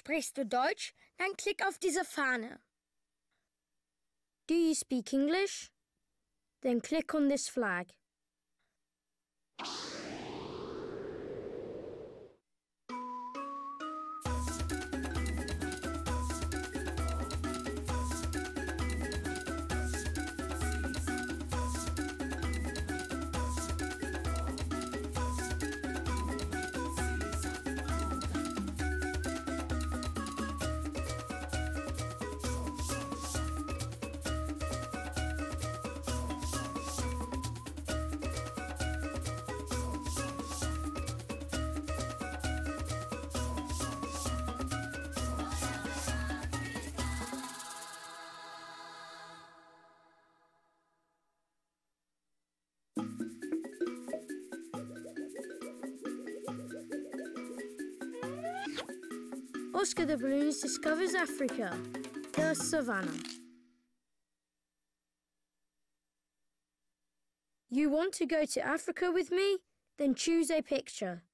Sprichst du Deutsch? Dann klick auf diese Fahne. Do you speak English? Then click on this flag. Oscar the Balloonist discovers Africa, the Savannah. You want to go to Africa with me? Then choose a picture.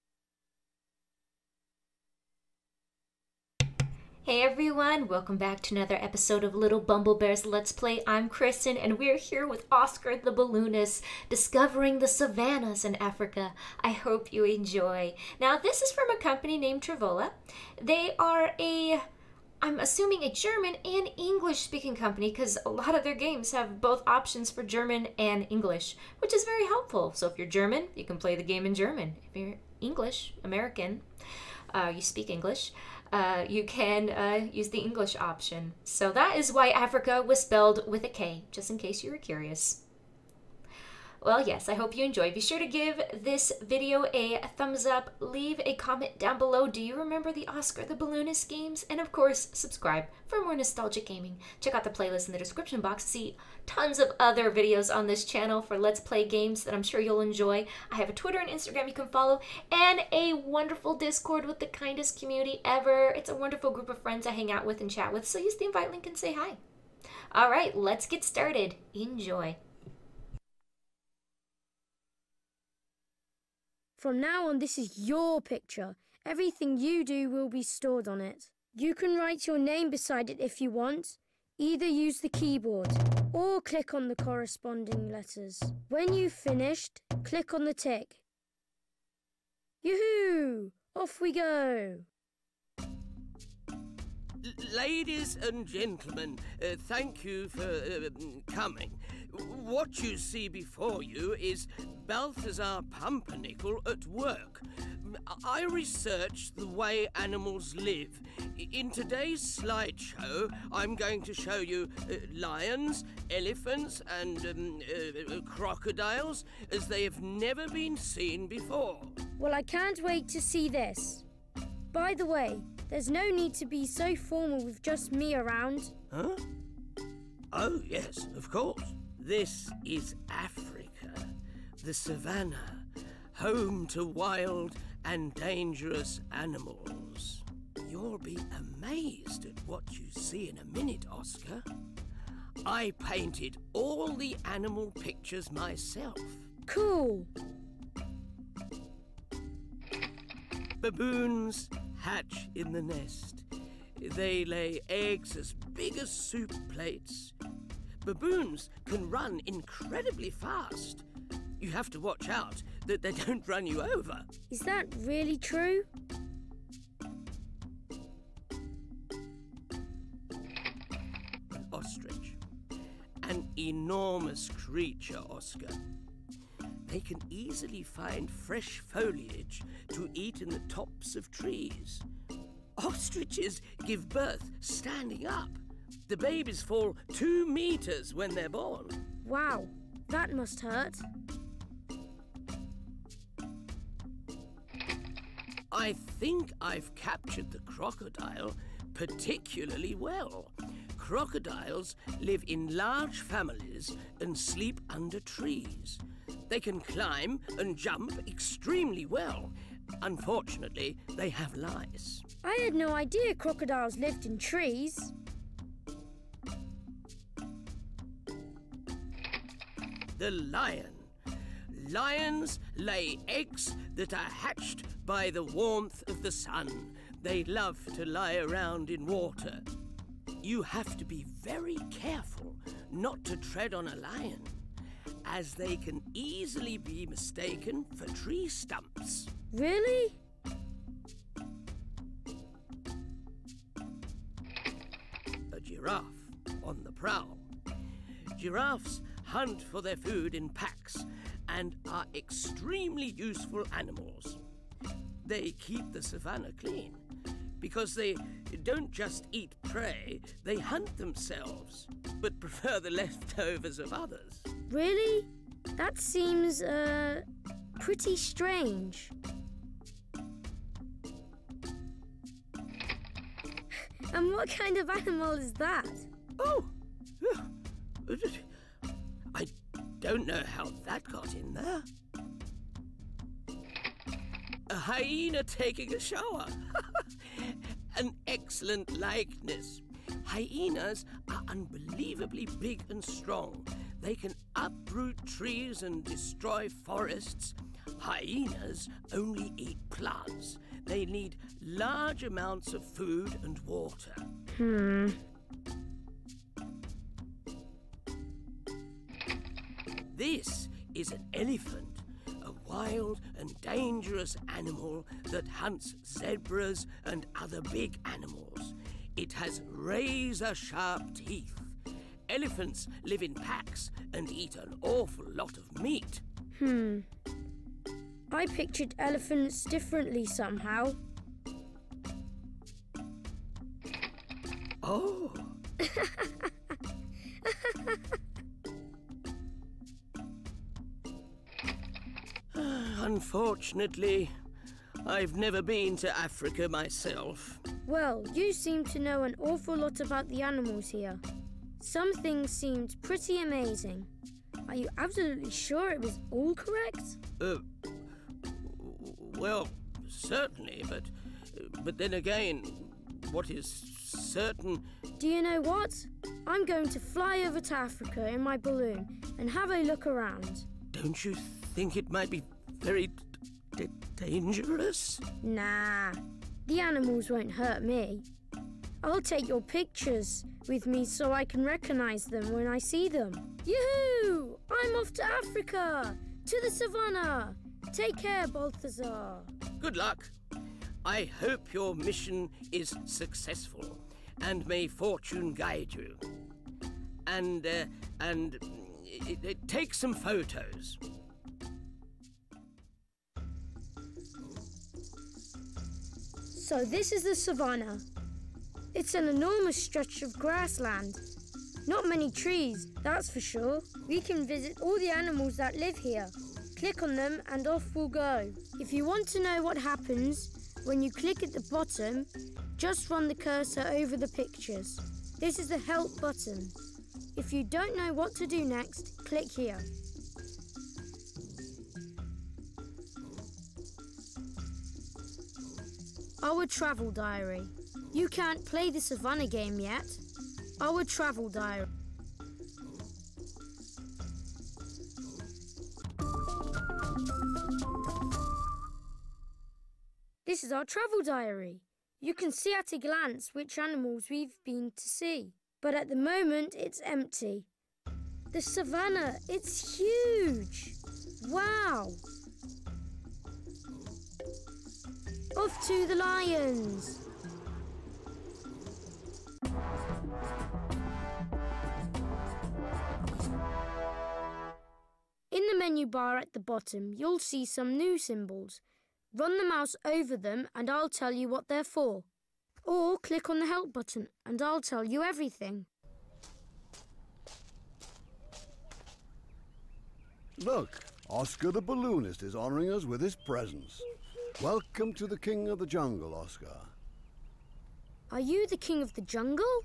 Hey everyone, welcome back to another episode of Lilbumblebear's Let's Play. I'm Kristen and we're here with Oscar the Balloonist, discovering the savannas in Africa. I hope you enjoy. Now this is from a company named Trivola. They are I'm assuming a German and English speaking company because a lot of their games have both options for German and English, which is very helpful. So if you're German, you can play the game in German. If you're English, American, you speak English, you can use the English option. So that is why Africa was spelled with a K, just in case you were curious. Well, yes, I hope you enjoyed. Be sure to give this video a thumbs up, leave a comment down below. Do you remember the Oscar the Balloonist games? And of course, subscribe for more nostalgic gaming. Check out the playlist in the description box to see tons of other videos on this channel for Let's Play games that I'm sure you'll enjoy. I have a Twitter and Instagram you can follow, and a wonderful Discord with the kindest community ever. It's a wonderful group of friends I hang out with and chat with, so use the invite link and say hi. All right, let's get started. Enjoy. From now on, this is your picture. Everything you do will be stored on it. You can write your name beside it if you want. Either use the keyboard or click on the corresponding letters. When you've finished, click on the tick. Yoo-hoo! Off we go! Ladies and gentlemen, thank you for coming. What you see before you is Balthasar Pumpernickel at work. I research the way animals live. In today's slideshow, I'm going to show you lions, elephants, and crocodiles as they have never been seen before. Well, I can't wait to see this. By the way, there's no need to be so formal with just me around. Huh? Oh, yes, of course. This is Africa, the savannah, home to wild and dangerous animals. You'll be amazed at what you see in a minute, Oscar. I painted all the animal pictures myself. Cool. Baboons hatch in the nest. They lay eggs as big as soup plates. Baboons can run incredibly fast. You have to watch out that they don't run you over. Is that really true? An ostrich. An enormous creature, Oscar. They can easily find fresh foliage to eat in the tops of trees. Ostriches give birth standing up. The babies fall 2 meters when they're born. Wow, that must hurt. I think I've captured the crocodile particularly well. Crocodiles live in large families and sleep under trees. They can climb and jump extremely well. Unfortunately, they have lice. I had no idea crocodiles lived in trees. The lion. Lions lay eggs that are hatched by the warmth of the sun. They love to lie around in water. You have to be very careful not to tread on a lion, as they can easily be mistaken for tree stumps. Really? A giraffe on the prowl. Giraffes hunt for their food in packs and are extremely useful animals. They keep the savannah clean because they don't just eat prey, they hunt themselves, but prefer the leftovers of others. Really? That seems, pretty strange. And what kind of animal is that? Oh! I don't know how that got in there. A hyena taking a shower. An excellent likeness. Hyenas are unbelievably big and strong. They can uproot trees and destroy forests. Hyenas only eat plants. They need large amounts of food and water. This is an elephant, a wild and dangerous animal that hunts zebras and other big animals. It has razor-sharp teeth. Elephants live in packs and eat an awful lot of meat. I pictured elephants differently somehow. Oh! Unfortunately, I've never been to Africa myself. Well, you seem to know an awful lot about the animals here. Some things seemed pretty amazing. Are you absolutely sure it was all correct? Well, certainly, but then again, what is certain... Do you know what? I'm going to fly over to Africa in my balloon and have a look around. Don't you think it might be very dangerous? Nah, the animals won't hurt me. I'll take your pictures with me so I can recognize them when I see them. Yoo-hoo! I'm off to Africa! To the savannah! Take care, Balthasar. Good luck. I hope your mission is successful, and may fortune guide you. And take some photos. So this is the savannah. It's an enormous stretch of grassland. Not many trees, that's for sure. We can visit all the animals that live here. Click on them and off we'll go. If you want to know what happens when you click at the bottom, just run the cursor over the pictures. This is the help button. If you don't know what to do next, click here. Our travel diary. You can't play the Savannah game yet. Our travel diary. This is our travel diary. You can see at a glance which animals we've been to see. But at the moment, it's empty. The savannah, it's huge. Wow. Off to the lions. In the menu bar at the bottom, you'll see some new symbols. Run the mouse over them and I'll tell you what they're for. Or click on the help button and I'll tell you everything. Look, Oscar the Balloonist is honouring us with his presence. Welcome to the King of the Jungle, Oscar. Are you the King of the Jungle?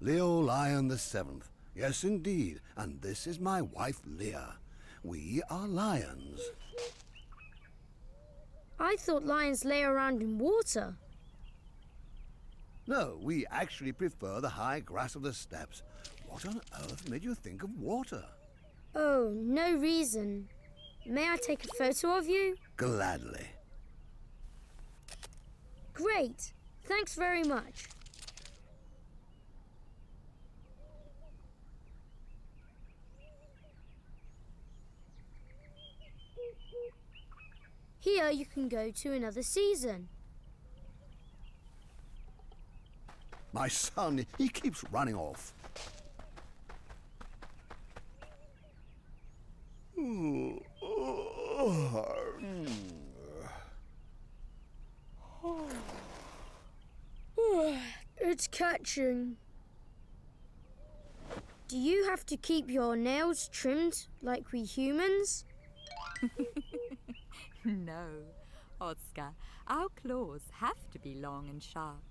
Leo Lion the Seventh. Yes, indeed. And this is my wife, Leah. We are lions. I thought lions lay around in water. No, we actually prefer the high grass of the steppes. What on earth made you think of water? Oh, no reason. May I take a photo of you? Gladly. Great. Thanks very much. Here you can go to another season. My son, he keeps running off. It's catching. Do you have to keep your nails trimmed like we humans? No, Oscar. Our claws have to be long and sharp.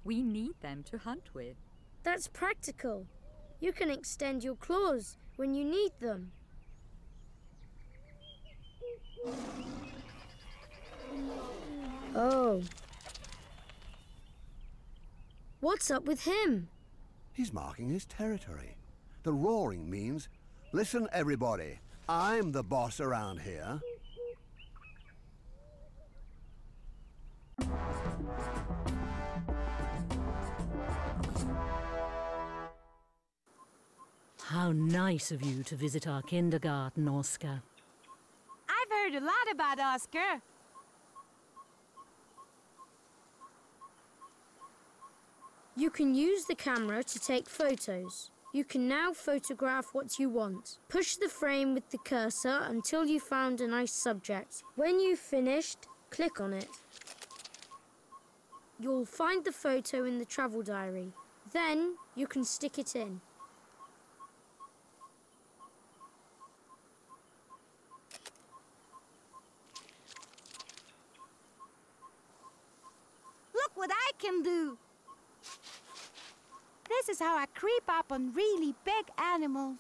We need them to hunt with. That's practical. You can extend your claws when you need them. Oh. What's up with him? He's marking his territory. The roaring means, listen everybody, I'm the boss around here. How nice of you to visit our kindergarten, Oscar. I've heard a lot about Oscar. You can use the camera to take photos. You can now photograph what you want. Push the frame with the cursor until you found a nice subject. When you've finished, click on it. You'll find the photo in the travel diary. Then you can stick it in. Look what I can do. This is how I creep up on really big animals.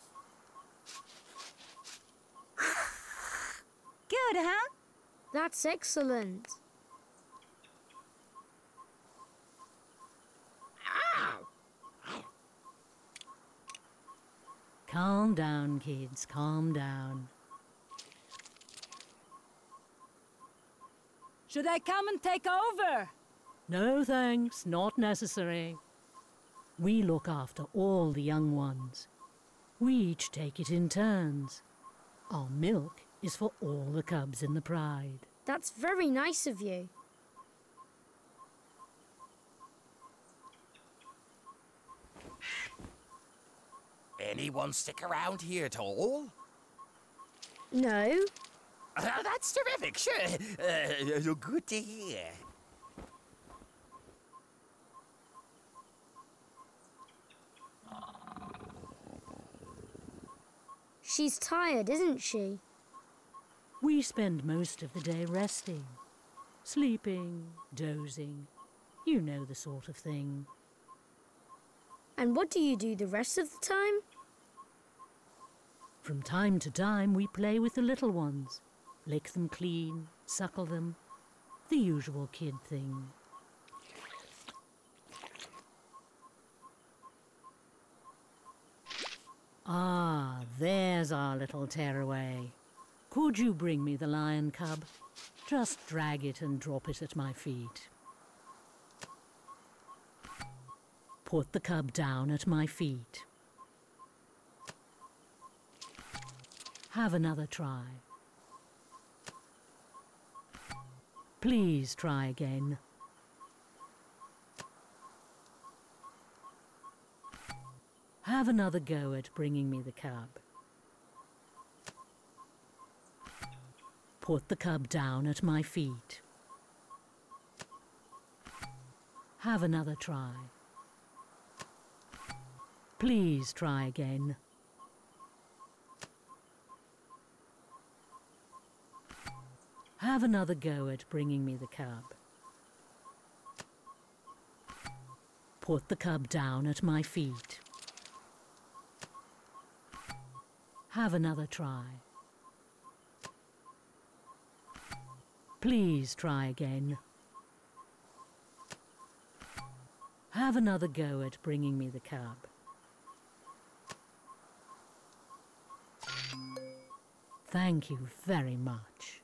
Good, huh? That's excellent. Calm down, kids, calm down. Should I come and take over? No thanks, not necessary. We look after all the young ones. We each take it in turns. Our milk is for all the cubs in the pride. That's very nice of you. Anyone stick around here at all? No. That's terrific, sure. Good to hear. She's tired, isn't she? We spend most of the day resting, sleeping, dozing. You know the sort of thing. And what do you do the rest of the time? From time to time, we play with the little ones. Lick them clean, suckle them. The usual kid thing. Ah, there's our little tearaway. Could you bring me the lion cub? Just drag it and drop it at my feet. Put the cub down at my feet. Have another try. Please try again. Have another go at bringing me the cub. Put the cub down at my feet. Have another try. Please try again. Have another go at bringing me the cub. Put the cub down at my feet. Have another try. Please try again. Have another go at bringing me the cub. Thank you very much.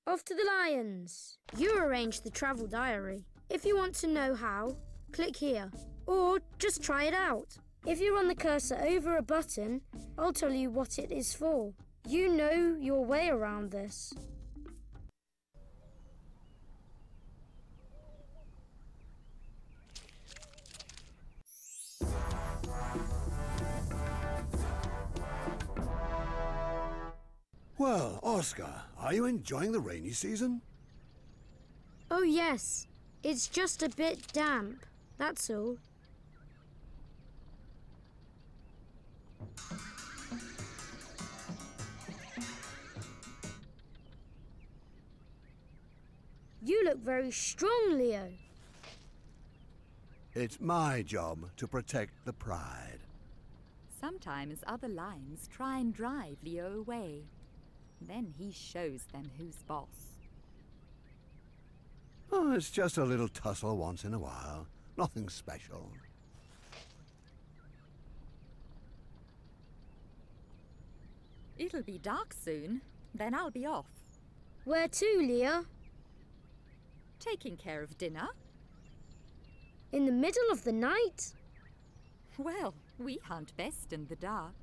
Off to the lions. You arrange the travel diary. If you want to know how, click here. Or just try it out. If you run the cursor over a button, I'll tell you what it is for. You know your way around this. Well, Oscar, are you enjoying the rainy season? Oh yes, it's just a bit damp, that's all. You look very strong, Leo. It's my job to protect the pride. Sometimes other lions try and drive Leo away. Then he shows them who's boss. Oh, it's just a little tussle once in a while. Nothing special. It'll be dark soon. Then I'll be off. Where to, Leo? Taking care of dinner. In the middle of the night? Well, we hunt best in the dark.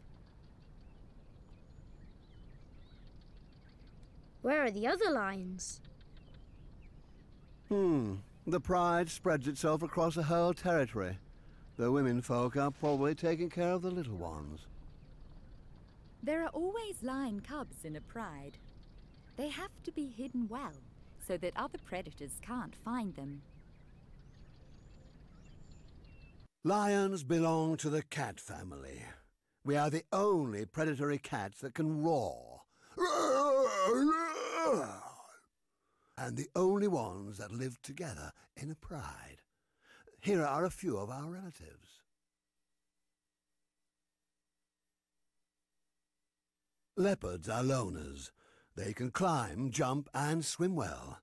Where are the other lions? The pride spreads itself across a whole territory. The women folk are probably taking care of the little ones. There are always lion cubs in a pride. They have to be hidden well, so that other predators can't find them. Lions belong to the cat family. We are the only predatory cats that can roar. And the only ones that live together in a pride. Here are a few of our relatives. Leopards are loners. They can climb, jump, and swim well.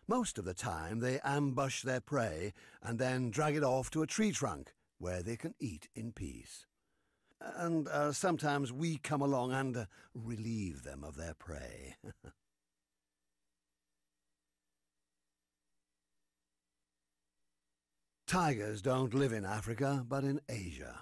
Most of the time they ambush their prey and then drag it off to a tree trunk where they can eat in peace. And sometimes we come along and relieve them of their prey. Tigers don't live in Africa, but in Asia.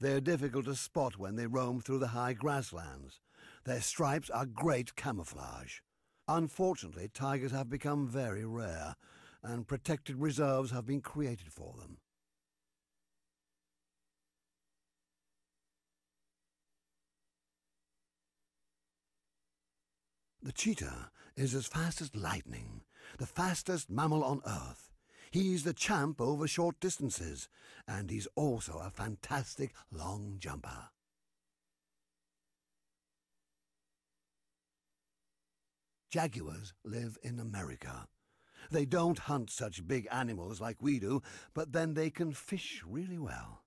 They're difficult to spot when they roam through the high grasslands. Their stripes are great camouflage. Unfortunately, tigers have become very rare, and protected reserves have been created for them. The cheetah is as fast as lightning, the fastest mammal on Earth. He's the champ over short distances, and he's also a fantastic long jumper. Jaguars live in America. They don't hunt such big animals like we do, but then they can fish really well.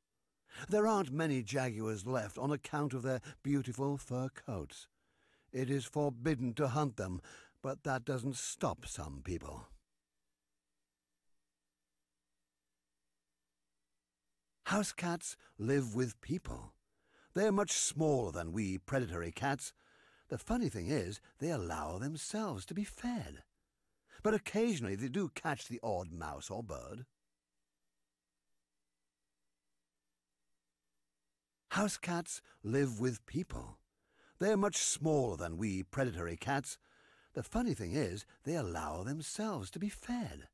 There aren't many jaguars left on account of their beautiful fur coats. It is forbidden to hunt them, but that doesn't stop some people. House cats live with people. They're much smaller than we predatory cats. The funny thing is, they allow themselves to be fed. But occasionally they do catch the odd mouse or bird. House cats live with people. They're much smaller than we predatory cats. The funny thing is, they allow themselves to be fed.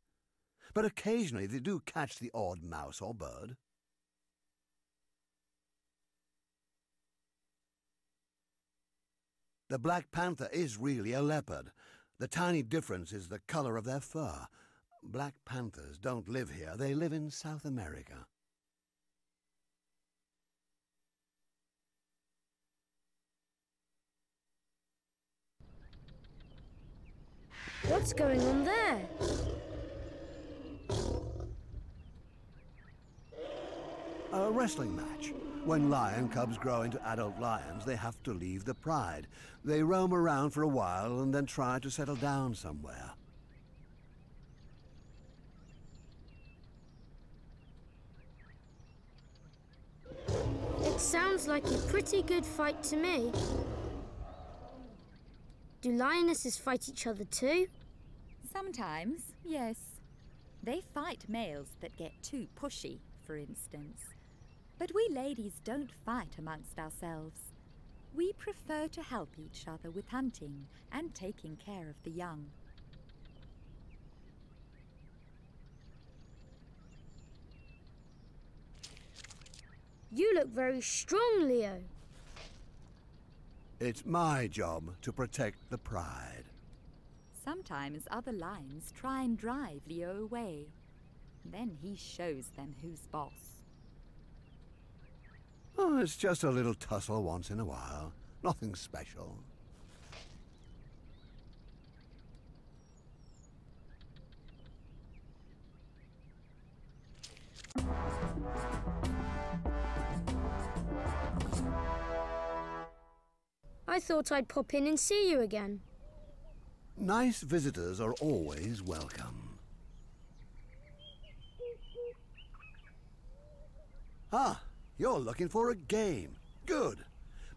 But occasionally they do catch the odd mouse or bird. The black panther is really a leopard. The tiny difference is the color of their fur. Black panthers don't live here. They live in South America. What's going on there? A wrestling match. When lion cubs grow into adult lions, they have to leave the pride. They roam around for a while and then try to settle down somewhere. Sounds like a pretty good fight to me. Do lionesses fight each other too? Sometimes, yes. They fight males that get too pushy, for instance. But we ladies don't fight amongst ourselves. We prefer to help each other with hunting and taking care of the young. You look very strong, Leo. It's my job to protect the pride. Sometimes other lions try and drive Leo away. Then he shows them who's boss. Oh, it's just a little tussle once in a while. Nothing special. I thought I'd pop in and see you again. Nice visitors are always welcome. Ah, you're looking for a game. Good.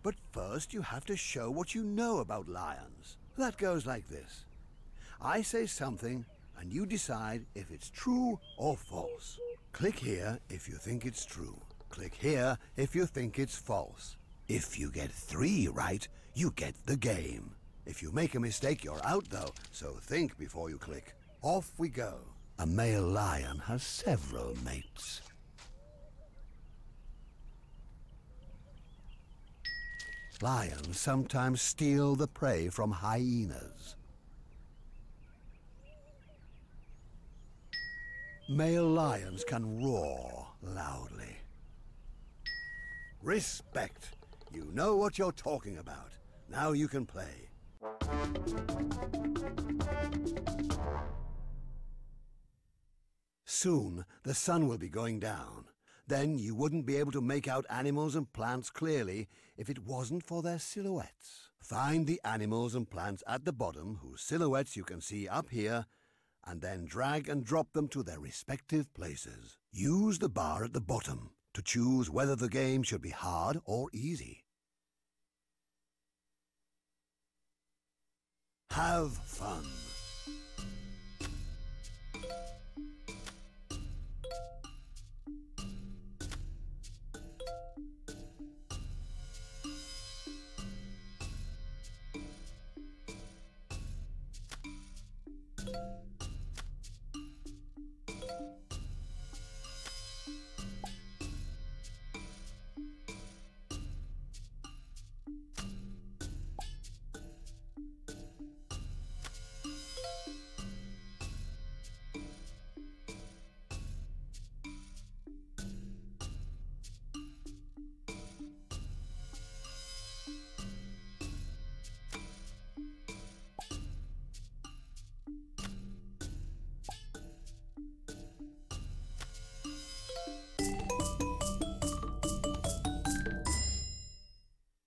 But first you have to show what you know about lions. That goes like this. I say something and you decide if it's true or false. Click here if you think it's true. Click here if you think it's false. If you get 3 right, you get the game. If you make a mistake, you're out though, so think before you click. Off we go. A male lion has several mates. Lions sometimes steal the prey from hyenas. Male lions can roar loudly. Respect. You know what you're talking about. Now you can play. Soon the sun will be going down. Then you wouldn't be able to make out animals and plants clearly if it wasn't for their silhouettes. Find the animals and plants at the bottom whose silhouettes you can see up here, and then drag and drop them to their respective places. Use the bar at the bottom to choose whether the game should be hard or easy. Have fun.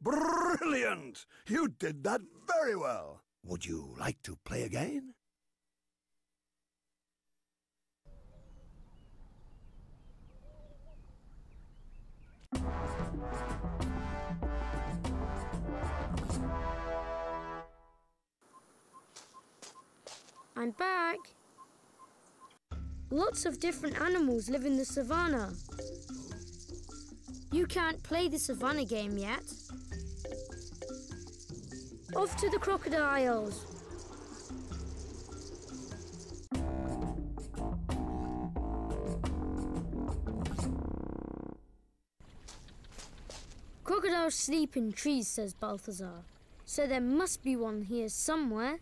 Brilliant! You did that very well. Would you like to play again? I'm back. Lots of different animals live in the savannah. You can't play the savannah game yet. Off to the crocodiles. Crocodiles sleep in trees, says Balthasar. So there must be one here somewhere.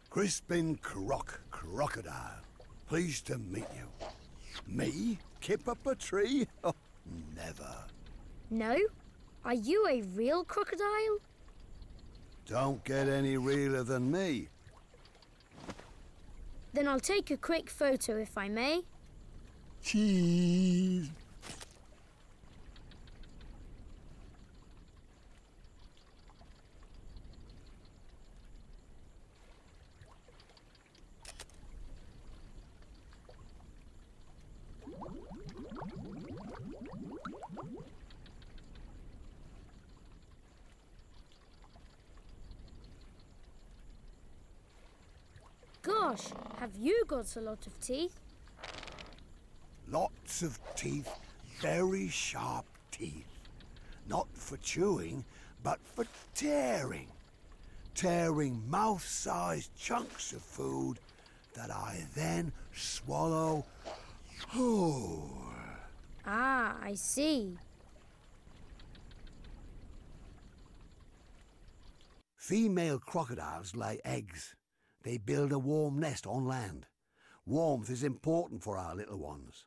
Crispin Crocodile. Pleased to meet you. Me? Kip up a tree? Oh, never. No? Are you a real crocodile? Don't get any realer than me. Then I'll take a quick photo if I may. Cheese. Gosh, have you got a lot of teeth? Lots of teeth, very sharp teeth. Not for chewing, but for tearing. Tearing mouth-sized chunks of food that I then swallow whole. Ah, I see. Female crocodiles lay eggs. They build a warm nest on land. Warmth is important for our little ones.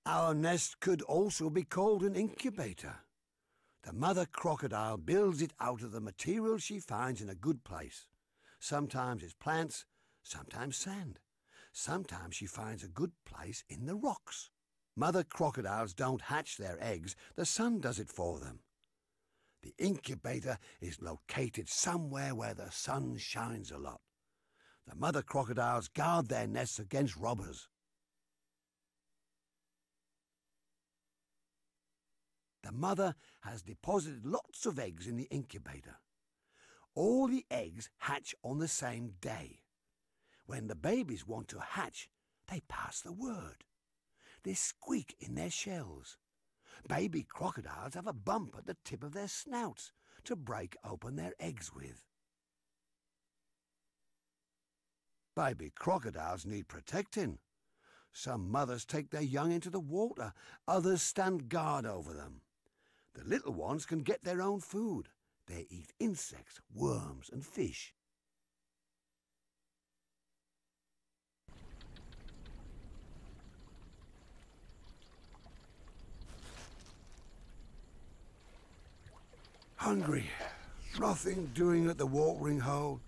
Our nest could also be called an incubator. The mother crocodile builds it out of the material she finds in a good place. Sometimes it's plants, sometimes sand. Sometimes she finds a good place in the rocks. Mother crocodiles don't hatch their eggs, the sun does it for them. The incubator is located somewhere where the sun shines a lot. The mother crocodiles guard their nests against robbers. The mother has deposited lots of eggs in the incubator. All the eggs hatch on the same day. When the babies want to hatch, they pass the word. They squeak in their shells. Baby crocodiles have a bump at the tip of their snouts to break open their eggs with. Baby crocodiles need protecting. Some mothers take their young into the water, others stand guard over them. The little ones can get their own food. They eat insects, worms and fish. Hungry. Nothing doing at the watering hole.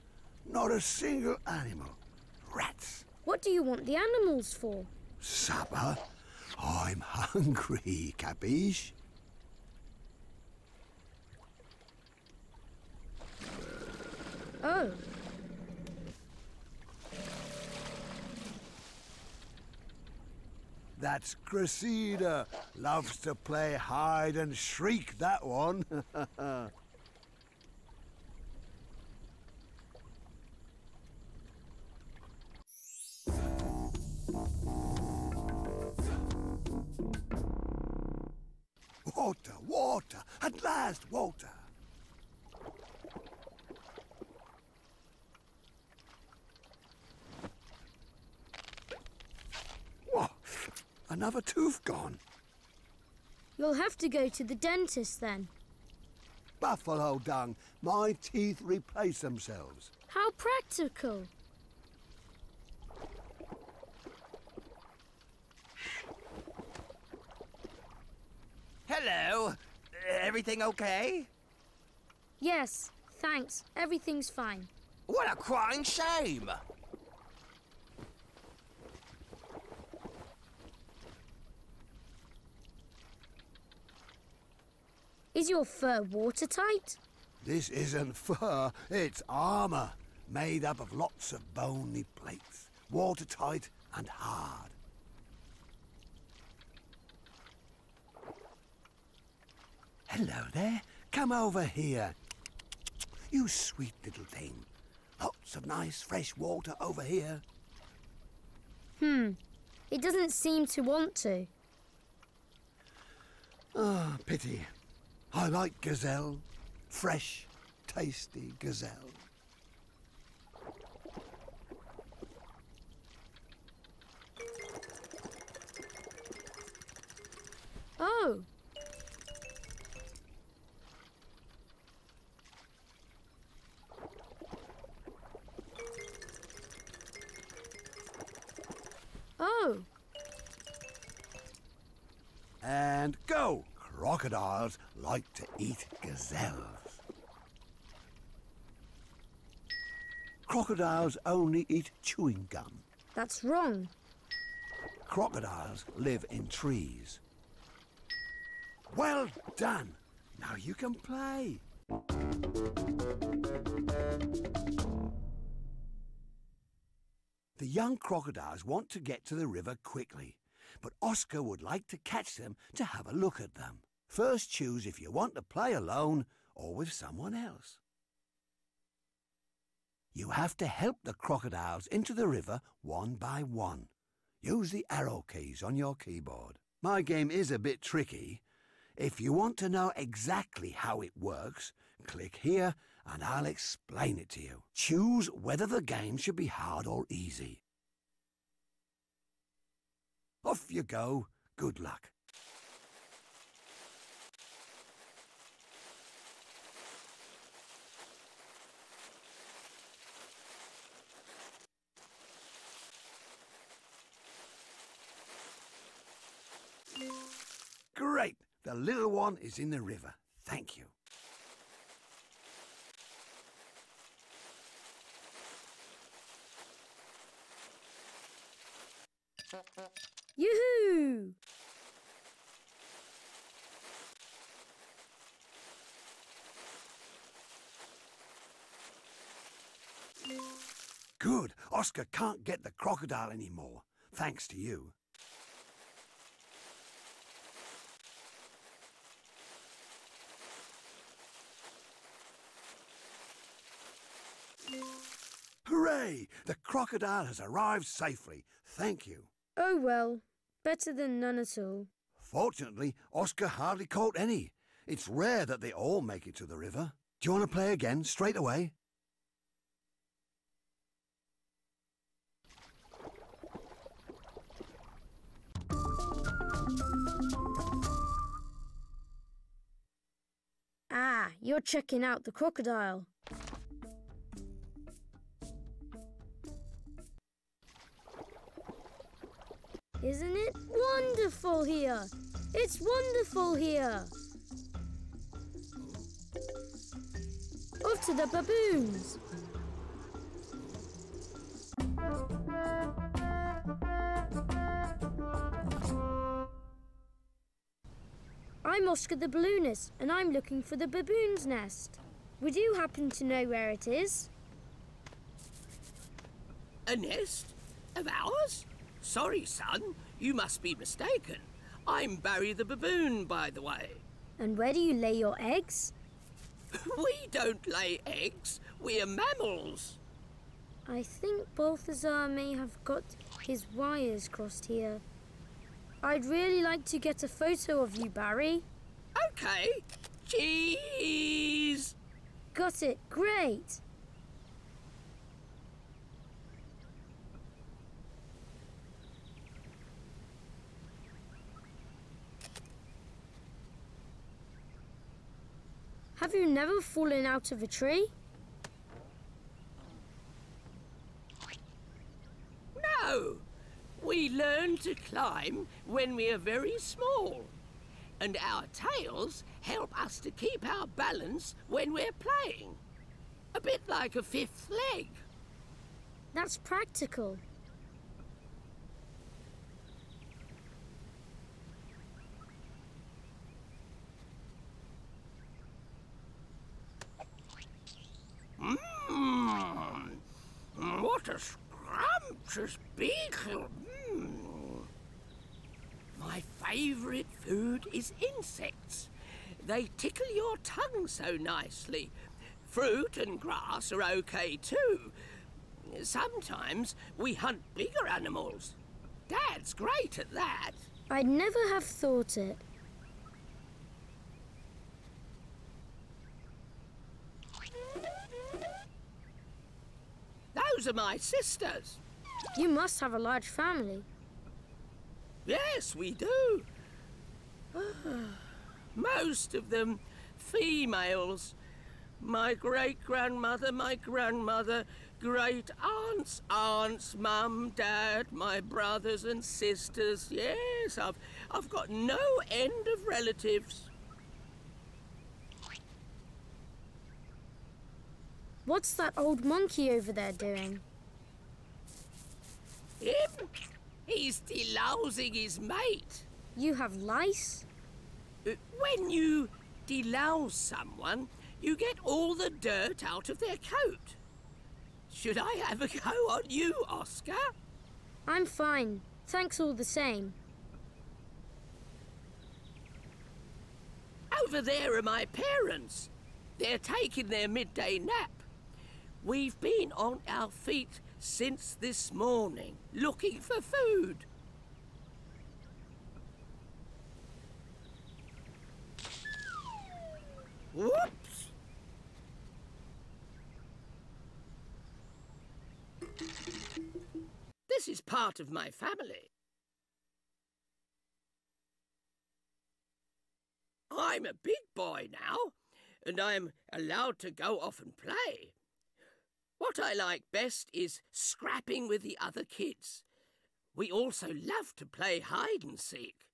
Not a single animal. Rats. What do you want the animals for? Supper? I'm hungry, capiche? Oh. That's Cressida. Loves to play hide and shriek, that one. Water, water, at last, water. Whoa, another tooth gone. You'll have to go to the dentist then. Buffalo dung, my teeth replace themselves. How practical. Hello. Everything okay? Yes, thanks. Everything's fine. What a crying shame. Is your fur watertight? This isn't fur, it's armour, made up of lots of bony plates, watertight and hard. Hello there, come over here. You sweet little thing. Lots of nice fresh water over here. It doesn't seem to want to. Ah, pity. I like gazelle. Fresh, tasty gazelle. Oh. Oh. And go! Crocodiles like to eat gazelles. Crocodiles only eat chewing gum. That's wrong. Crocodiles live in trees. Well done! Now you can play. The young crocodiles want to get to the river quickly, but Oscar would like to catch them to have a look at them. First choose if you want to play alone or with someone else. You have to help the crocodiles into the river one by one. Use the arrow keys on your keyboard. My game is a bit tricky. If you want to know exactly how it works, click here and I'll explain it to you. Choose whether the game should be hard or easy. Off you go. Good luck. Great! The little one is in the river. Thank you. Yoo-hoo! Good. Oscar can't get the crocodile anymore, thanks to you. Hooray! The crocodile has arrived safely. Thank you. Oh well, better than none at all. Fortunately, Oscar hardly caught any. It's rare that they all make it to the river. Do you want to play again straight away? Ah, you're checking out the crocodile. Isn't it wonderful here? It's wonderful here. Off to the baboons. I'm Oscar the Balloonist, and I'm looking for the baboon's nest. Would you happen to know where it is? A nest? Of ours? Sorry, son, you must be mistaken. I'm Barry the baboon, by the way. And where do you lay your eggs? We don't lay eggs. We're mammals. I think Balthasar may have got his wires crossed here. I'd really like to get a photo of you, Barry. Okay. Cheese! Got it. Great. Have you never fallen out of a tree? No. We learn to climb when we are very small. And our tails help us to keep our balance when we're playing. A bit like a fifth leg. That's practical. What a scrumptious beagle. My favourite food is insects. They tickle your tongue so nicely. Fruit and grass are okay too. Sometimes we hunt bigger animals. Dad's great at that. I'd never have thought it. Those are my sisters. You must have a large family. Yes, we do. Most of them females. My great-grandmother, my grandmother, great-aunts, aunts, mum, dad, my brothers and sisters. Yes, I've got no end of relatives. What's that old monkey over there doing? Him? He's delousing his mate. You have lice? When you delouse someone, you get all the dirt out of their coat. Should I have a go on you, Oscar? I'm fine. Thanks all the same. Over there are my parents. They're taking their midday nap. We've been on our feet since this morning, looking for food. Whoops! This is part of my family. I'm a big boy now, and I'm allowed to go off and play. What I like best is scrapping with the other kids. We also love to play hide and seek.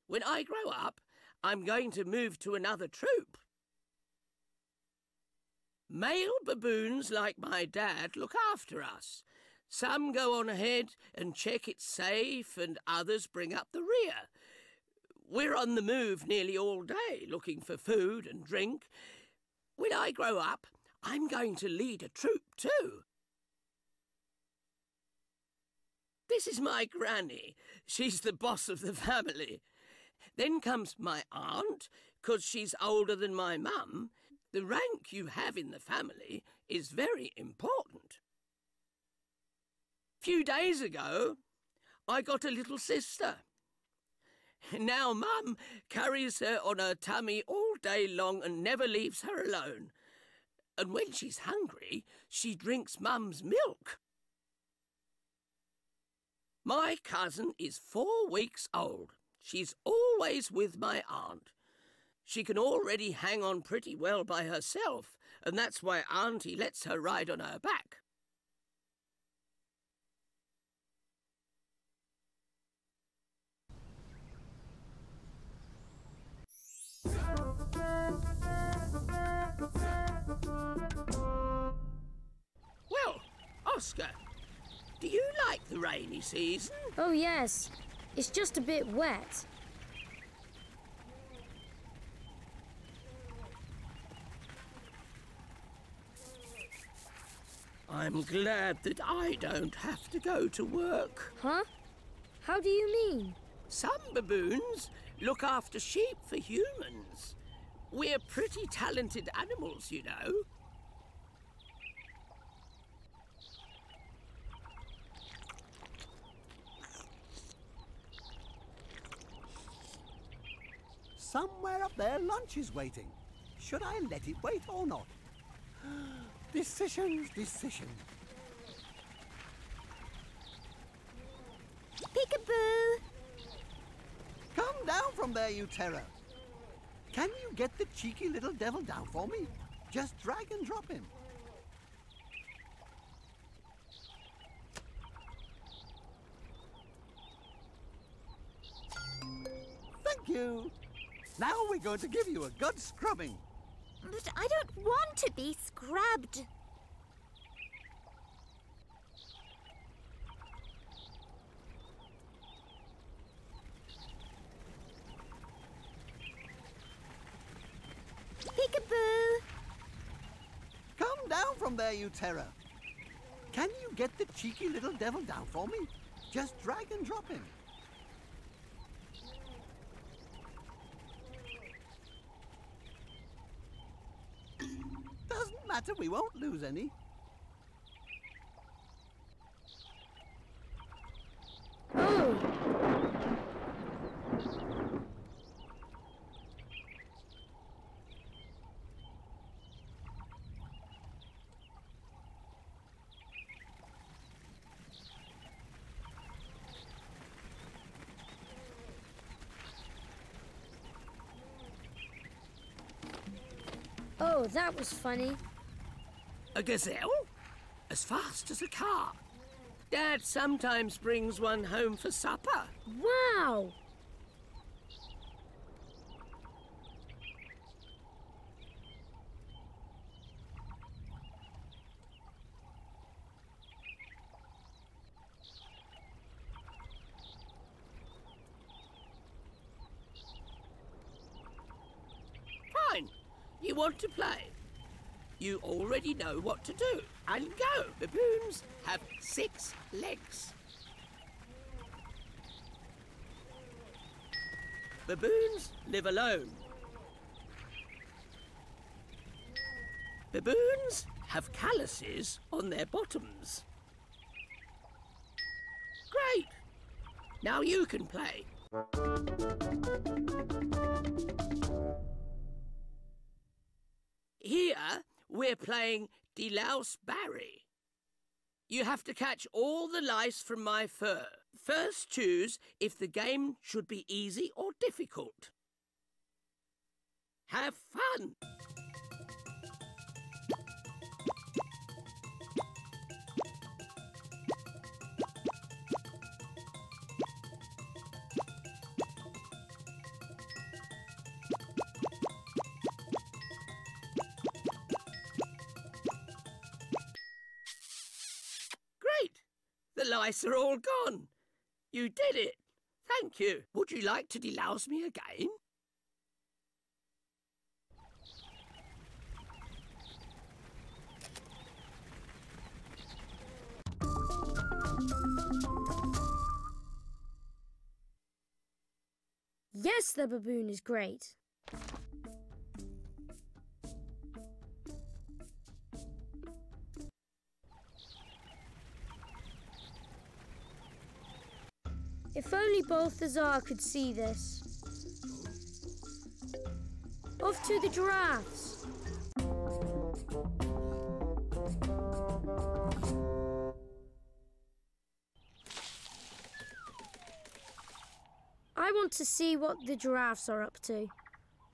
When I grow up, I'm going to move to another troop. Male baboons like my dad look after us. Some go on ahead and check it's safe, and others bring up the rear. We're on the move nearly all day, looking for food and drink. When I grow up, I'm going to lead a troop too. This is my granny. She's the boss of the family. Then comes my aunt, 'cause she's older than my mum. The rank you have in the family is very important. A few days ago, I got a little sister. Now Mum carries her on her tummy all day long and never leaves her alone. And when she's hungry, she drinks Mum's milk. My cousin is 4 weeks old. She's always with my aunt. She can already hang on pretty well by herself, and that's why Auntie lets her ride on her back. Well, Oscar, do you like the rainy season? Oh, yes. It's just a bit wet. I'm glad that I don't have to go to work. Huh? How do you mean? Some baboons look after sheep for humans. We're pretty talented animals, you know. Somewhere up there, lunch is waiting. Should I let it wait or not? Decisions. Peekaboo! Come down from there, you terror. Can you get the cheeky little devil down for me? Just drag and drop him. Thank you. Now we're going to give you a good scrubbing. But I don't want to be scrubbed. Peekaboo! Come down from there, you terror. Can you get the cheeky little devil down for me? Just drag and drop him. Doesn't matter, we won't lose any. Oh! Oh, that was funny. A gazelle? As fast as a car. Dad sometimes brings one home for supper. Wow! Fine. You want to play? You already know what to do. And go. Baboons have 6 legs. Baboons live alone. Baboons have calluses on their bottoms. Great! Now you can play. Here, we're playing Delouse Barry. You have to catch all the lice from my fur. First choose if the game should be easy or difficult. Have fun! Great! The lice are all gone. You did it. Thank you. Would you like to delouse me again? Yes, the baboon is great. If only Balthasar could see this. Off to the giraffes. I want to see what the giraffes are up to.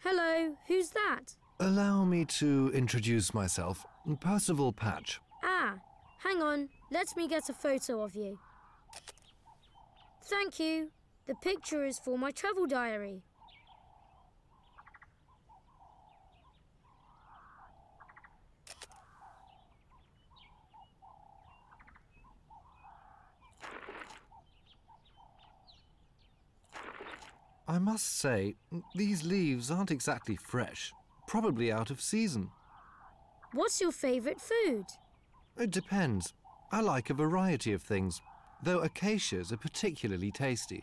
Hello, who's that? Allow me to introduce myself. Percival Patch. Ah, hang on. Let me get a photo of you. Thank you. The picture is for my travel diary. I must say, these leaves aren't exactly fresh. Probably out of season. What's your favourite food? It depends. I like a variety of things, though acacias are particularly tasty.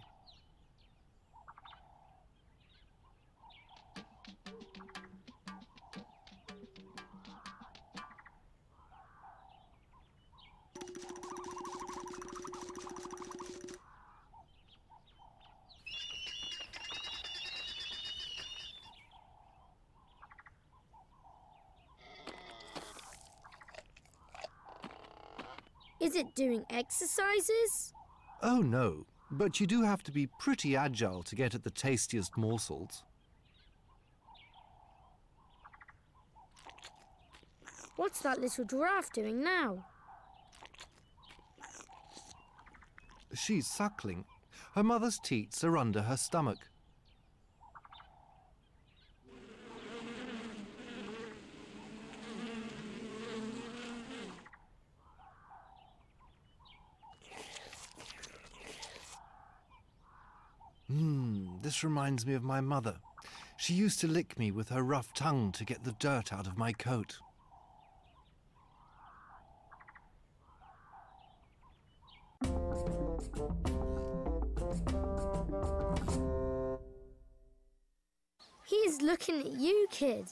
Is it doing exercises? Oh no, but you do have to be pretty agile to get at the tastiest morsels. What's that little giraffe doing now? She's suckling. Her mother's teats are under her stomach. This reminds me of my mother. She used to lick me with her rough tongue to get the dirt out of my coat. He's looking at you, kid.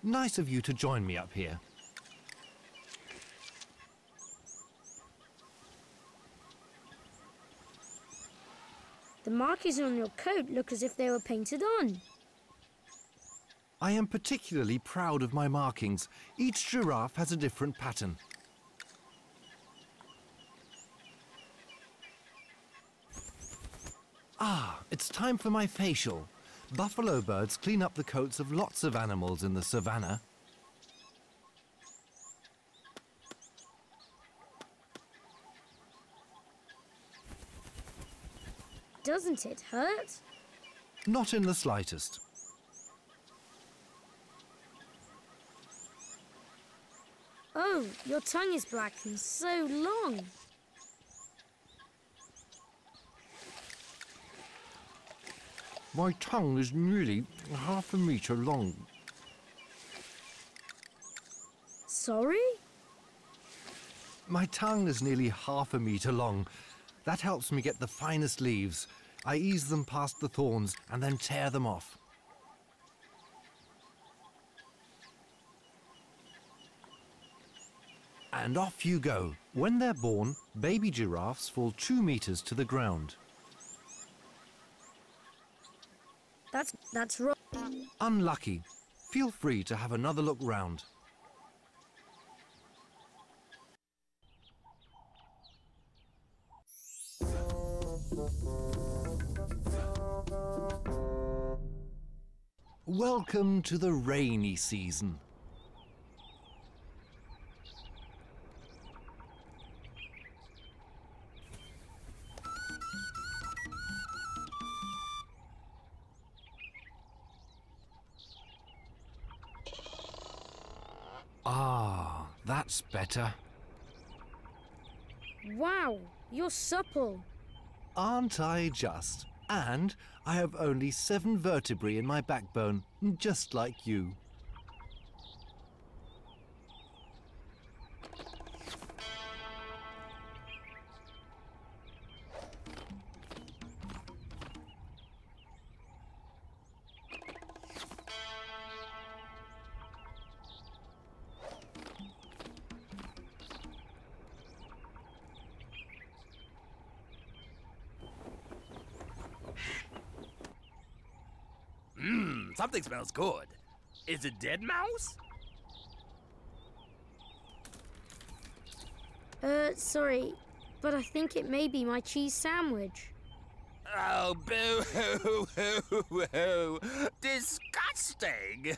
Nice of you to join me up here. The markings on your coat look as if they were painted on. I am particularly proud of my markings. Each giraffe has a different pattern. Ah, it's time for my facial. Buffalo birds clean up the coats of lots of animals in the savannah. Doesn't it hurt? Not in the slightest. Oh, your tongue is black and so long. My tongue is nearly half a metre long. Sorry? My tongue is nearly half a metre long. That helps me get the finest leaves. I ease them past the thorns and then tear them off. And off you go. When they're born, baby giraffes fall 2 meters to the ground. That's wrong. Unlucky. Feel free to have another look round. Welcome to the rainy season. Ah, that's better. Wow, you're supple. Aren't I just? And I have only 7 vertebrae in my backbone, just like you. Something smells good. Is it dead mouse? Sorry, but I think it may be my cheese sandwich. Oh, boo-hoo-hoo-hoo! Disgusting!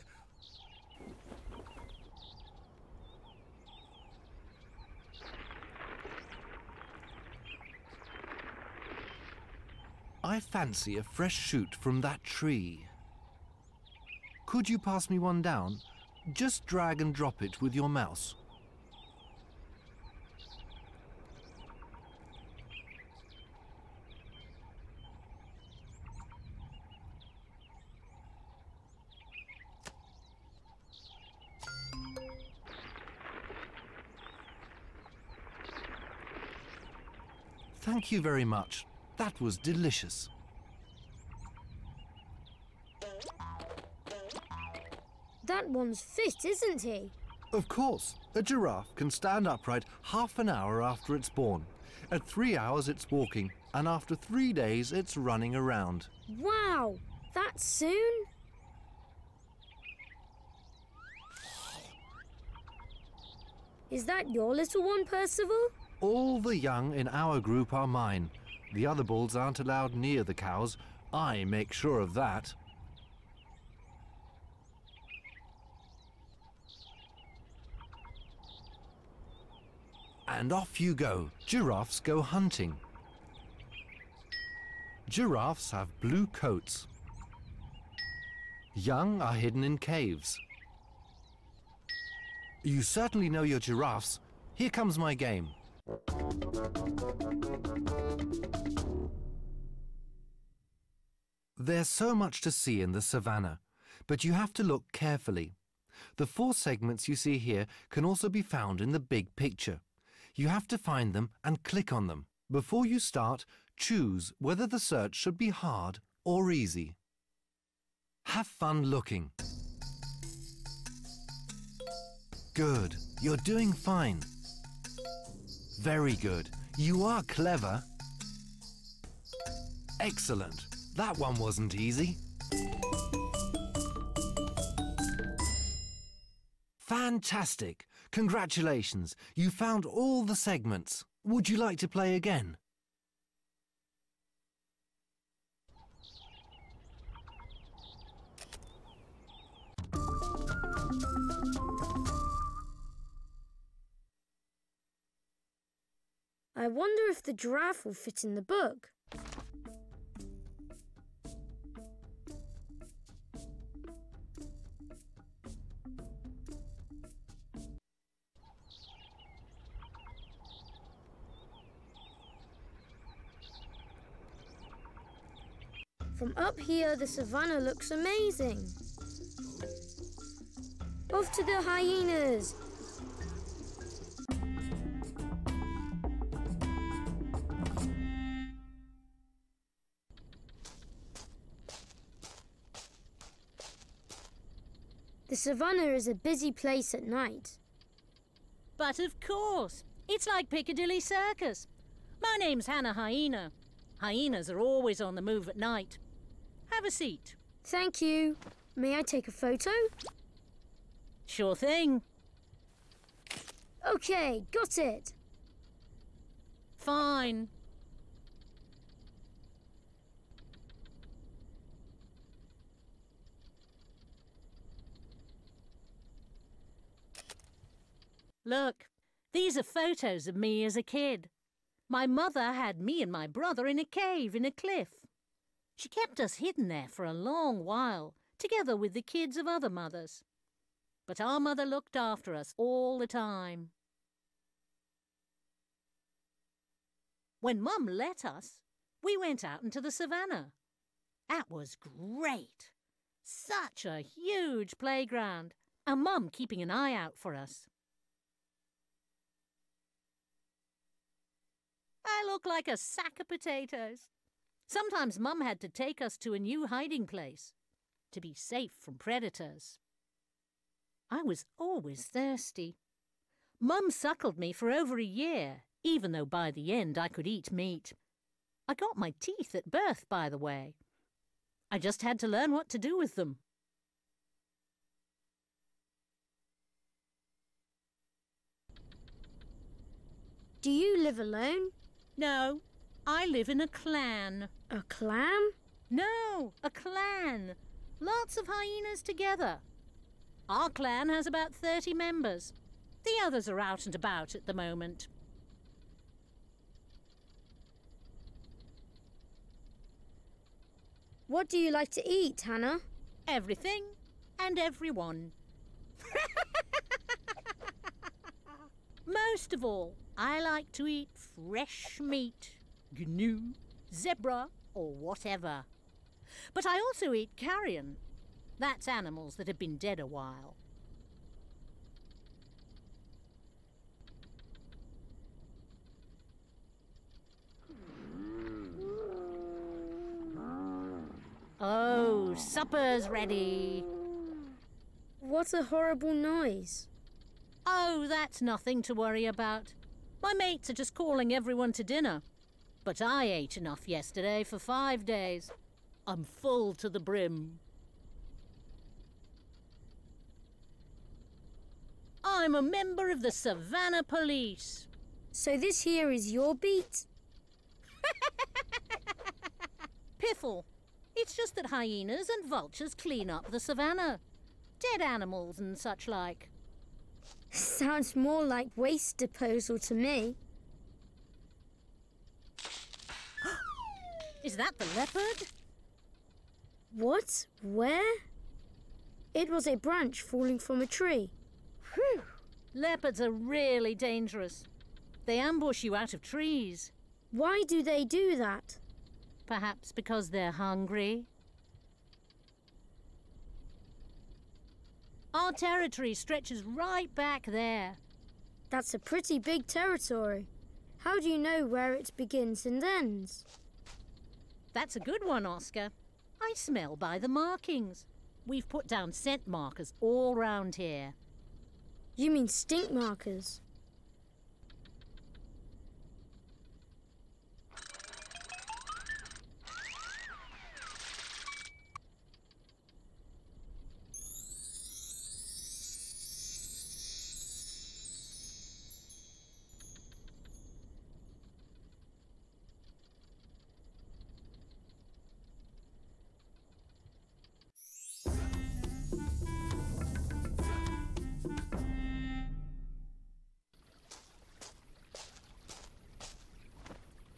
I fancy a fresh shoot from that tree. Could you pass me one down? Just drag and drop it with your mouse. Thank you very much. That was delicious. That one's fit, isn't he? Of course. A giraffe can stand upright half an hour after it's born. At 3 hours it's walking, and after 3 days it's running around. Wow, that soon? Is that your little one, Percival? All the young in our group are mine. The other bulls aren't allowed near the cows. I make sure of that. And off you go. Giraffes go hunting. Giraffes have blue coats. Young are hidden in caves. You certainly know your giraffes. Here comes my game. There's so much to see in the savannah, but you have to look carefully. The 4 segments you see here can also be found in the big picture. You have to find them and click on them. Before you start, choose whether the search should be hard or easy. Have fun looking. Good. You're doing fine. Very good. You are clever. Excellent. That one wasn't easy. Fantastic. Congratulations. You found all the segments. Would you like to play again? I wonder if the giraffe will fit in the book. From up here, the savannah looks amazing. Off to the hyenas! The savannah is a busy place at night. But of course, it's like Piccadilly Circus. My name's Hannah Hyena. Hyenas are always on the move at night. Have a seat. Thank you. May I take a photo? Sure thing. Okay, got it. Fine. Look, these are photos of me as a kid. My mother had me and my brother in a cave in a cliff. She kept us hidden there for a long while, together with the kids of other mothers. But our mother looked after us all the time. When Mum let us, we went out into the savannah. That was great. Such a huge playground, and Mum keeping an eye out for us. I look like a sack of potatoes. Sometimes Mum had to take us to a new hiding place to be safe from predators. I was always thirsty. Mum suckled me for over a year, even though by the end I could eat meat. I got my teeth at birth, by the way. I just had to learn what to do with them. Do you live alone? No, I live in a clan. A clan? No, a clan. Lots of hyenas together. Our clan has about 30 members. The others are out and about at the moment. What do you like to eat, Hannah? Everything and everyone. Most of all, I like to eat fresh meat, gnu, zebra, or whatever. But I also eat carrion. That's animals that have been dead a while. Oh, supper's ready. What a horrible noise. Oh, that's nothing to worry about. My mates are just calling everyone to dinner. But I ate enough yesterday for 5 days. I'm full to the brim. I'm a member of the Savannah Police. So this here is your beat? Piffle. It's just that hyenas and vultures clean up the savannah. Dead animals and such like. Sounds more like waste disposal to me. Is that the leopard? What? Where? It was a branch falling from a tree. Whew. Leopards are really dangerous. They ambush you out of trees. Why do they do that? Perhaps because they're hungry. Our territory stretches right back there. That's a pretty big territory. How do you know where it begins and ends? That's a good one, Oscar. I smell by the markings. We've put down scent markers all round here. You mean stink markers?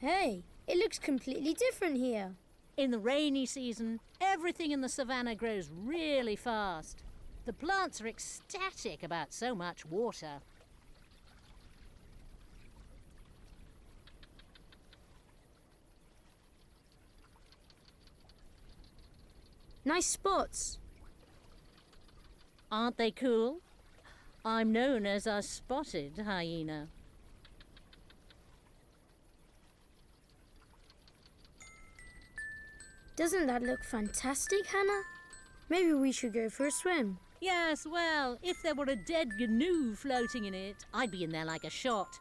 Hey, it looks completely different here. In the rainy season, everything in the savannah grows really fast. The plants are ecstatic about so much water. Nice spots. Aren't they cool? I'm known as a spotted hyena. Doesn't that look fantastic, Hannah? Maybe we should go for a swim. Yes, well, if there were a dead gnu floating in it, I'd be in there like a shot.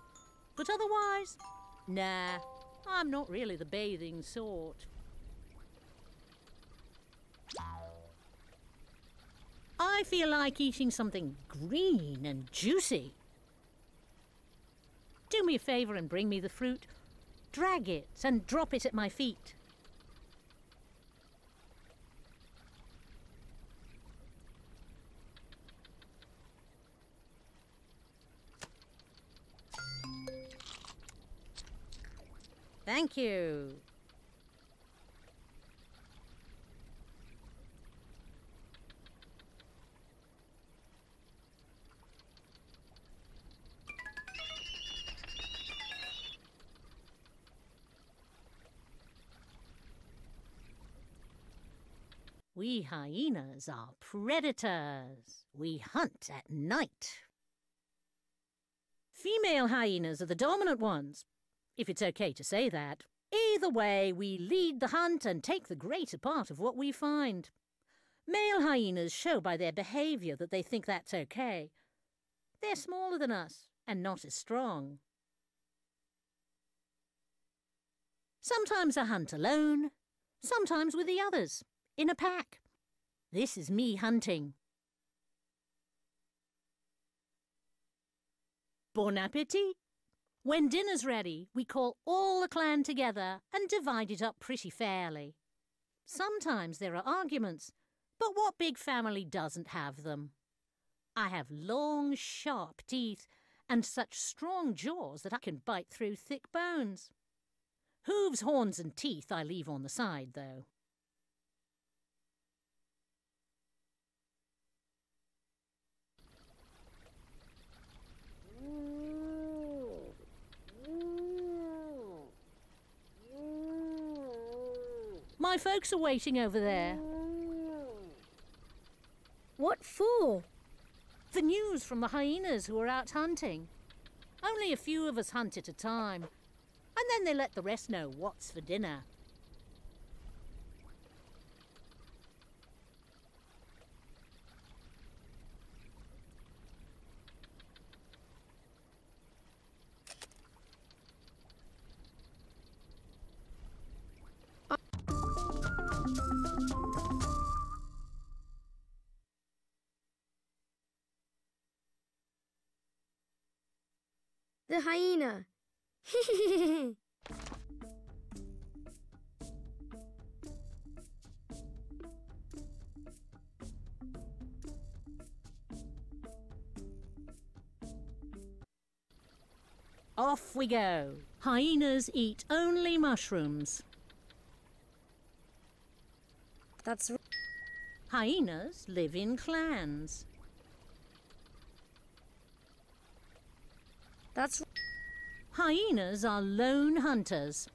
But otherwise, nah, I'm not really the bathing sort. I feel like eating something green and juicy. Do me a favour and bring me the fruit. Drag it and drop it at my feet. Thank you. We hyenas are predators. We hunt at night. Female hyenas are the dominant ones, if it's okay to say that. Either way, we lead the hunt and take the greater part of what we find. Male hyenas show by their behaviour that they think that's okay. They're smaller than us and not as strong. Sometimes I hunt alone, sometimes with the others, in a pack. This is me hunting. Bon appétit! When dinner's ready, we call all the clan together and divide it up pretty fairly. Sometimes there are arguments, but what big family doesn't have them? I have long, sharp teeth and such strong jaws that I can bite through thick bones. Hooves, horns and teeth I leave on the side, though. My folks are waiting over there. What for? For news from the hyenas who are out hunting. Only a few of us hunt at a time, and then they let the rest know what's for dinner. The hyena. Off we go. Hyenas eat only mushrooms. That's right. Hyenas live in clans. That's Hyenas are lone hunters.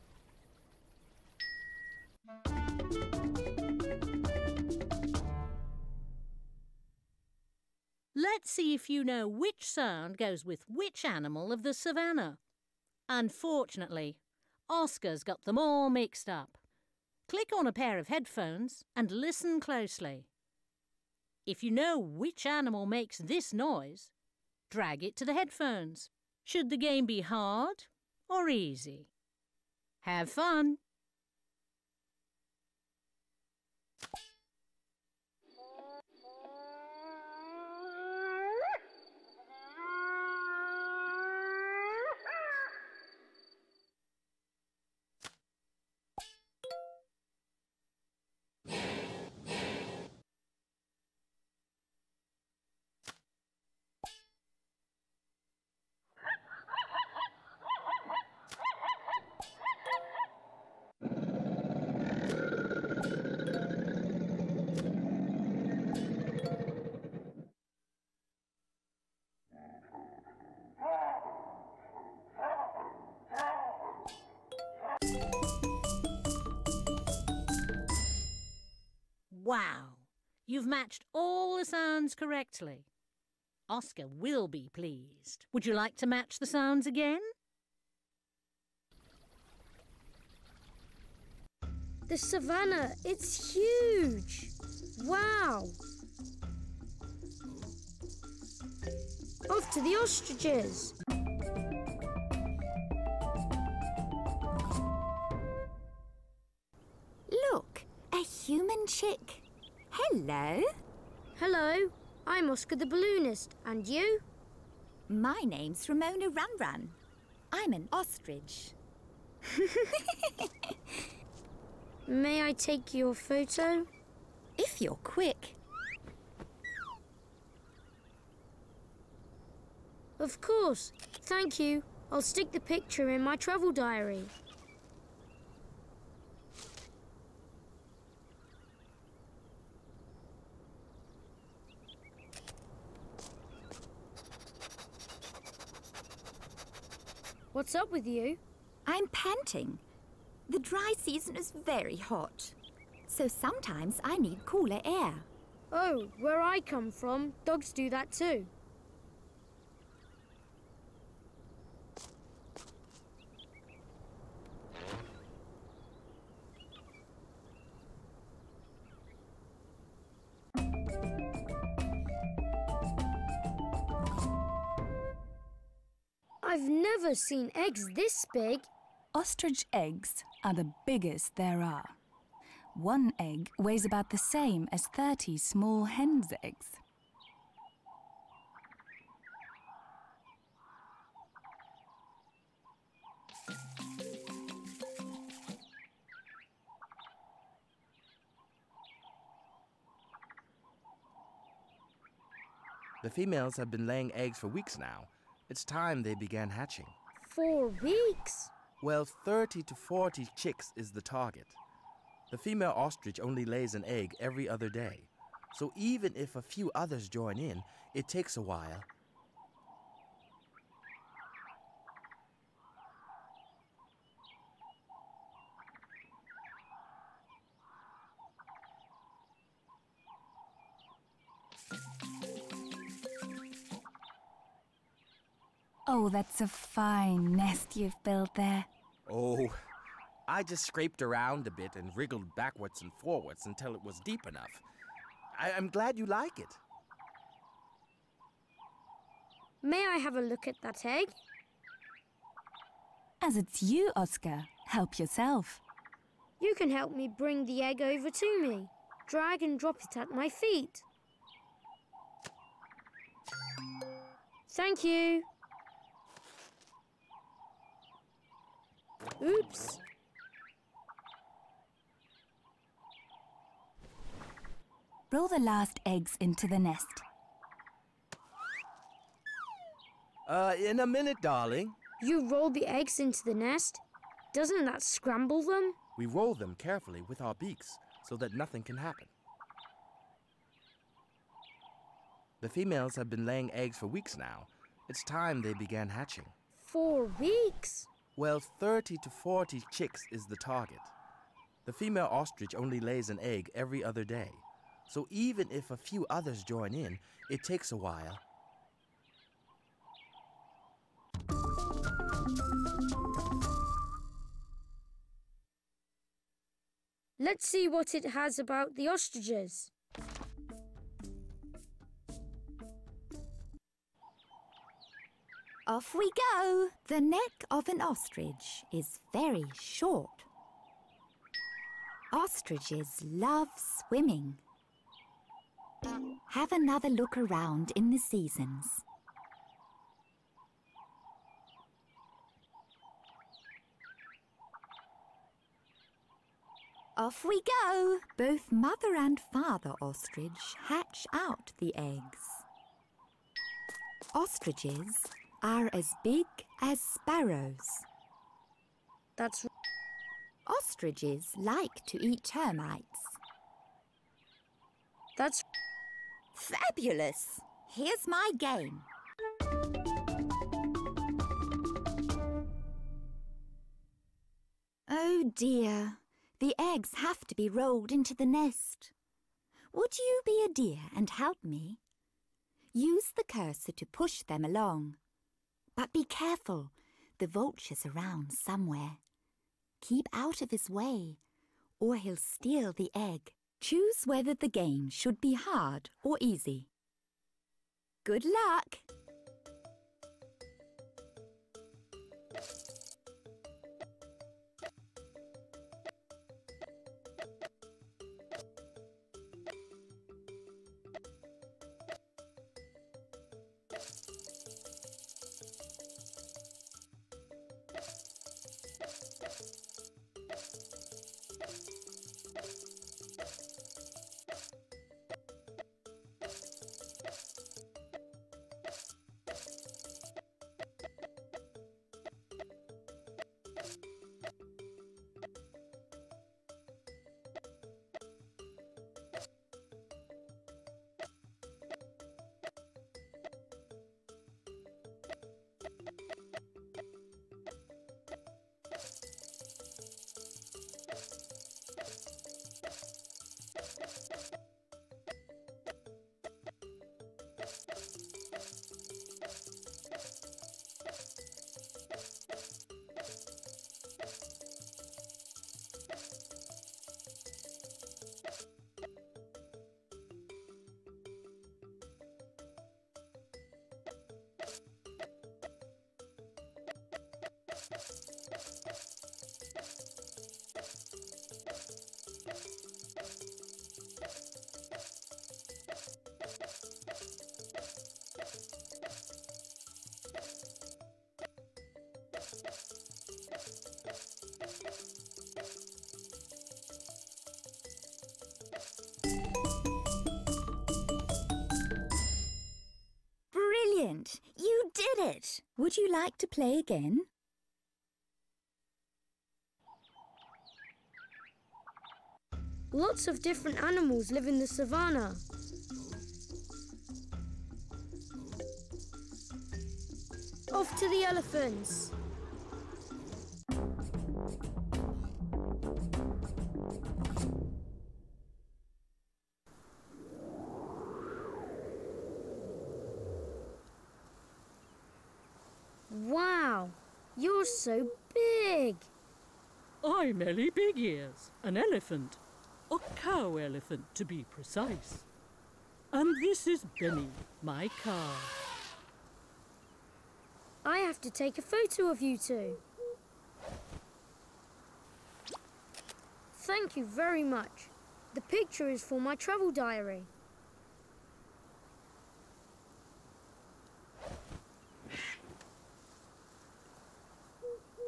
Let's see if you know which sound goes with which animal of the savannah. Unfortunately, Oscar's got them all mixed up. Click on a pair of headphones and listen closely. If you know which animal makes this noise, drag it to the headphones. Should the game be hard or easy? Have fun! Wow! You've matched all the sounds correctly. Oscar will be pleased. Would you like to match the sounds again? the savannah. It's huge. Wow. Off to the ostriches! Look, a human chick. Hello. Hello, I'm Oscar the Balloonist. And you? My name's Ramona Runrun. I'm an ostrich. May I take your photo? If you're quick. Of course. Thank you. I'll stick the picture in my travel diary. What's up with you? I'm panting. The dry season is very hot, so sometimes I need cooler air. Oh, where I come from, dogs do that too. I've never seen eggs this big. Ostrich eggs are the biggest there are. One egg weighs about the same as 30 small hen's eggs. The females have been laying eggs for weeks now. It's time they began hatching. 4 weeks? Well, 30 to 40 chicks is the target. The female ostrich only lays an egg every other day. So even if a few others join in, it takes a while. Oh, that's a fine nest you've built there. Oh, I just scraped around a bit and wriggled backwards and forwards until it was deep enough. I'm glad you like it. May I have a look at that egg? As it's you, Oscar, help yourself. You can help me bring the egg over to me. Drag and drop it at my feet. Thank you. Oops. Roll the last eggs into the nest. In a minute, darling. You roll the eggs into the nest? Doesn't that scramble them? We roll them carefully with our beaks so that nothing can happen. The females have been laying eggs for weeks now. It's time they began hatching. 4 weeks? Well, 30 to 40 chicks is the target. The female ostrich only lays an egg every other day. So even if a few others join in, it takes a while. Let's see what it has about the ostriches. Off we go. The neck of an ostrich is very short. Ostriches love swimming. Have another look around in the seasons. Off we go. Both mother and father ostrich hatch out the eggs. Ostriches are as big as sparrows. That's... Ostriches like to eat termites. That's... Fabulous! Here's my game. Oh dear, the eggs have to be rolled into the nest. Would you be a dear and help me? Use the cursor to push them along. But be careful, the vulture's around somewhere. Keep out of his way, or he'll steal the egg. Choose whether the game should be hard or easy. Good luck! Brilliant! You did it! Would you like to play again? Lots of different animals live in the savannah. Off to the elephants. Wow, you're so big. I'm Elli Big Ears, an elephant. A cow elephant, to be precise. And this is Benny, my calf. I have to take a photo of you two. Thank you very much. The picture is for my travel diary.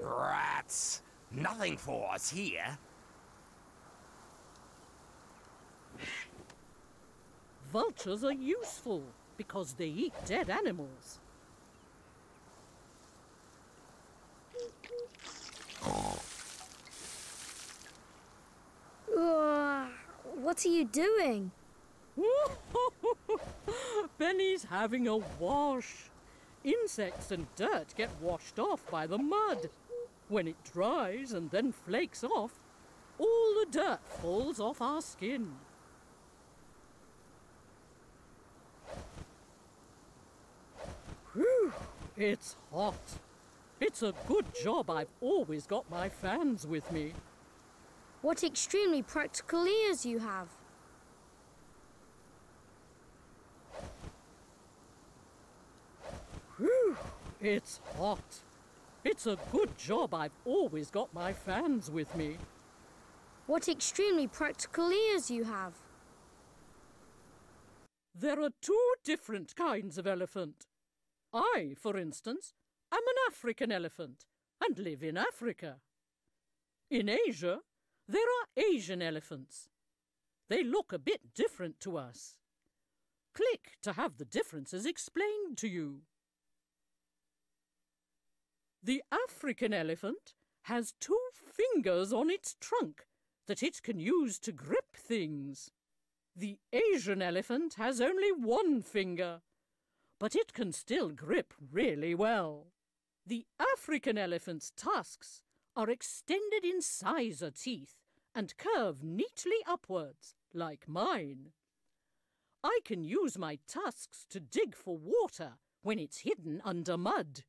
Rats! Nothing for us here. Vultures are useful because they eat dead animals. What are you doing? Benny's having a wash. Insects and dirt get washed off by the mud. When it dries and then flakes off, all the dirt falls off our skin. Whew, it's hot. It's a good job I've always got my fans with me. What extremely practical ears you have. Whew, it's hot. It's a good job I've always got my fans with me. What extremely practical ears you have. There are two different kinds of elephant. I, for instance, am an African elephant and live in Africa. In Asia, there are Asian elephants. They look a bit different to us. Click to have the differences explained to you. The African elephant has 2 fingers on its trunk that it can use to grip things. The Asian elephant has only 1 finger, but it can still grip really well. The African elephant's tusks are extended incisor teeth and curve neatly upwards, like mine. I can use my tusks to dig for water when it's hidden under mud.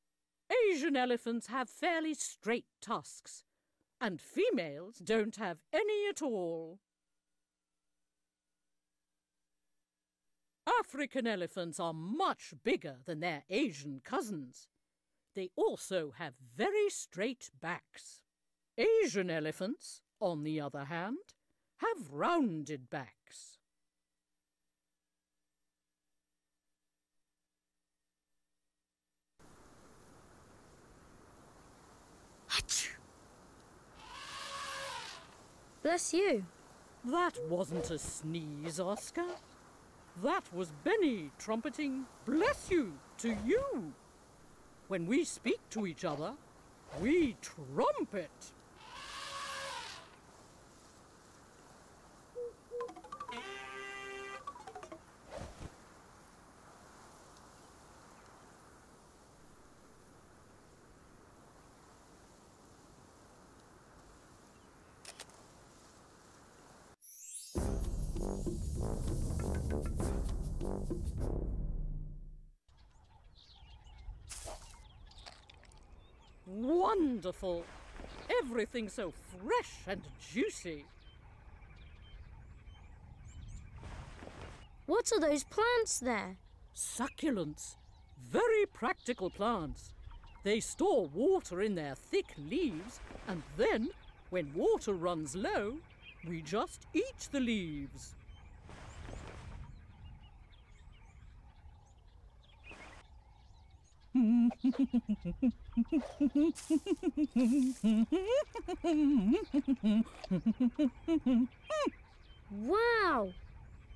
Asian elephants have fairly straight tusks, and females don't have any at all. African elephants are much bigger than their Asian cousins. they also have very straight backs. Asian elephants, on the other hand, have rounded backs. Bless you. That wasn't a sneeze, Oscar. That was Benny trumpeting "bless you" to you. When we speak to each other, we trumpet. Wonderful! Everything so fresh and juicy. What are those plants there? Succulents. Very practical plants. They store water in their thick leaves, and then, when water runs low, we just eat the leaves. Wow!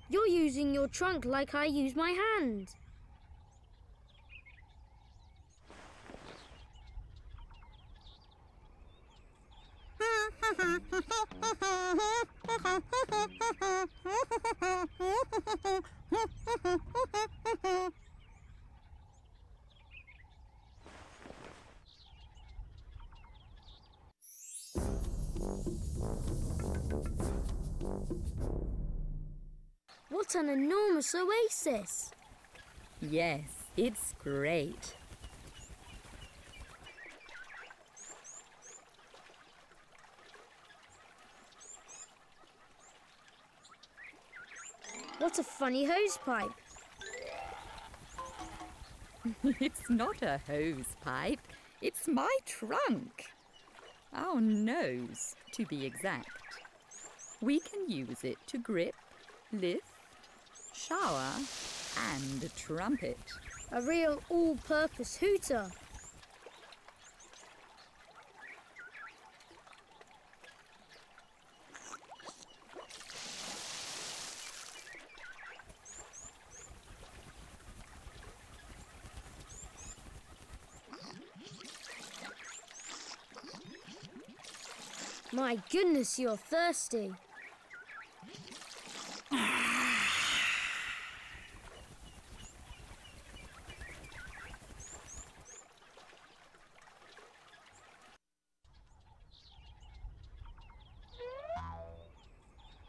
You're using your trunk like I use my hand. What an enormous oasis! Yes, it's great. What a funny hose pipe. It's not a hose pipe, it's my trunk. Our nose, to be exact. We can use it to grip, lift, shower and trumpet. A real all-purpose hooter. My goodness, you're thirsty.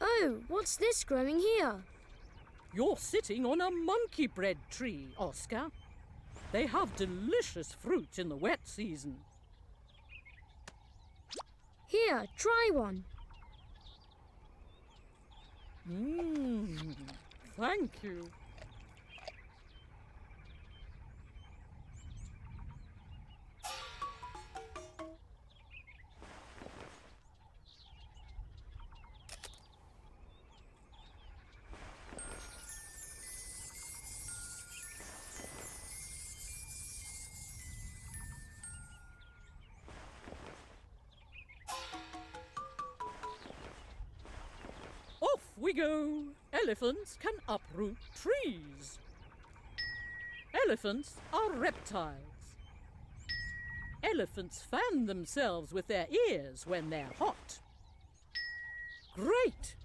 Oh, what's this growing here? You're sitting on a monkey bread tree, Oscar. They have delicious fruit in the wet season. Here, try one. Thank you. Off we go! Elephants can uproot trees. Elephants are reptiles. Elephants fan themselves with their ears when they're hot. Great!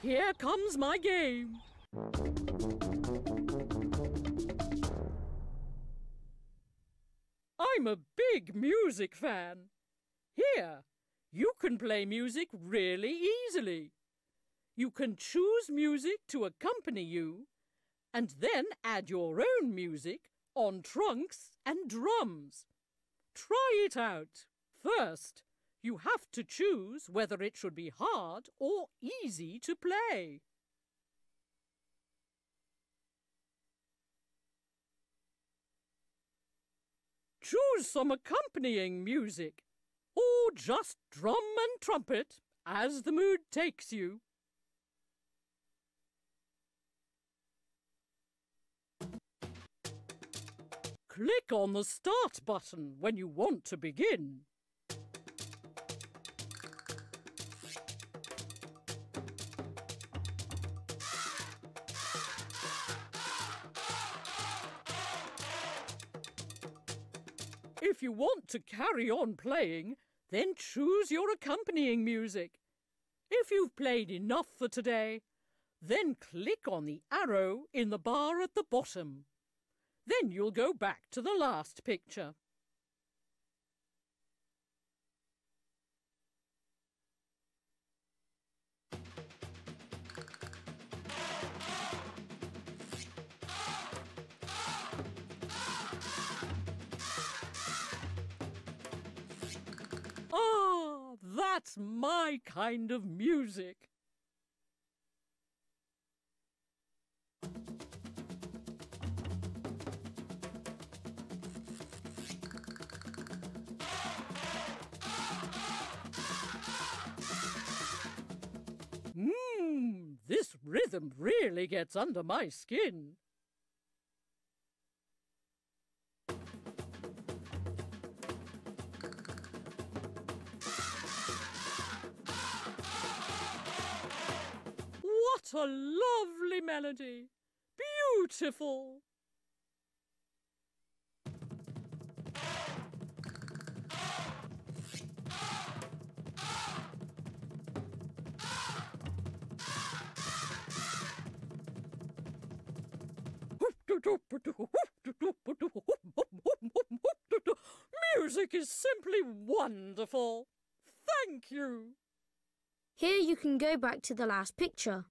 Here comes my game. I'm a big music fan. Here, you can play music really easily. You can choose music to accompany you and then add your own music on trunks and drums. Try it out. First, you have to choose whether it should be hard or easy to play. choose some accompanying music, or just drum and trumpet as the mood takes you. Click on the Start button when you want to begin. If you want to carry on playing, then choose your accompanying music. If you've played enough for today, then click on the arrow in the bar at the bottom. Then you'll go back to the last picture. Ah, that's my kind of music. This rhythm really gets under my skin. What a lovely melody! Beautiful! Music is simply wonderful. Thank you. Here you can go back to the last picture.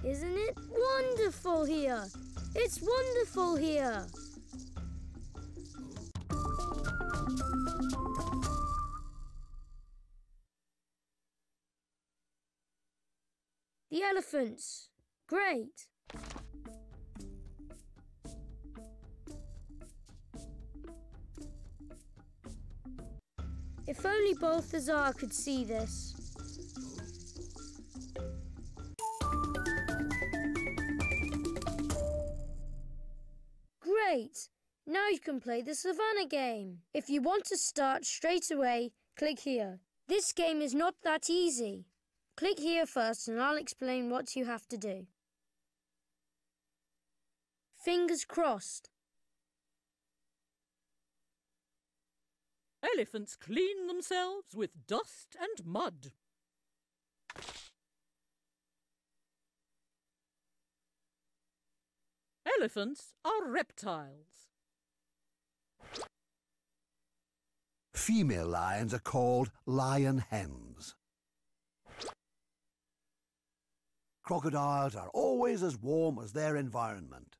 Isn't it wonderful here? It's wonderful here. The elephants. Great. If only Balthasar could see this. Great! Now you can play the Savannah game. If you want to start straight away, click here. This game is not that easy. Click here first and I'll explain what you have to do. Fingers crossed. Elephants clean themselves with dust and mud. Elephants are reptiles. Female lions are called lion hens. Crocodiles are always as warm as their environment.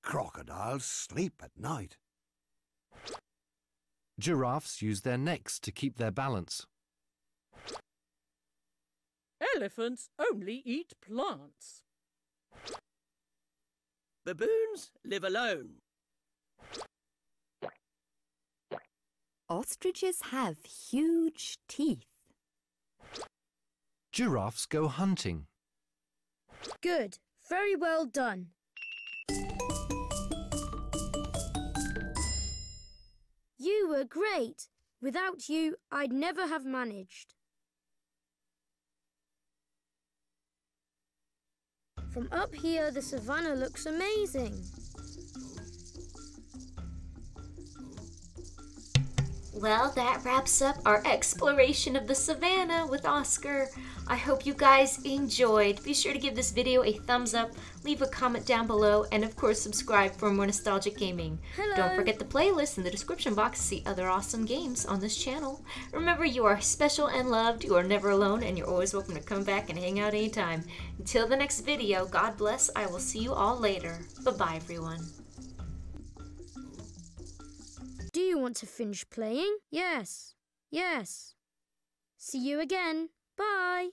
Crocodiles sleep at night. Giraffes use their necks to keep their balance. Elephants only eat plants. Baboons live alone. Ostriches have huge teeth. Giraffes go hunting. Good. Very well done. You were great. Without you, I'd never have managed. From up here, the savannah looks amazing. Well, that wraps up our exploration of the savannah with Oscar. I hope you guys enjoyed. Be sure to give this video a thumbs up, leave a comment down below, and of course subscribe for more nostalgic gaming. Hello. Don't forget the playlist in the description box to see other awesome games on this channel. Remember, you are special and loved, you are never alone, and you're always welcome to come back and hang out anytime. Until the next video, God bless. I will see you all later. Bye-bye, everyone. Do you want to finish playing? Yes. Yes. See you again. Bye.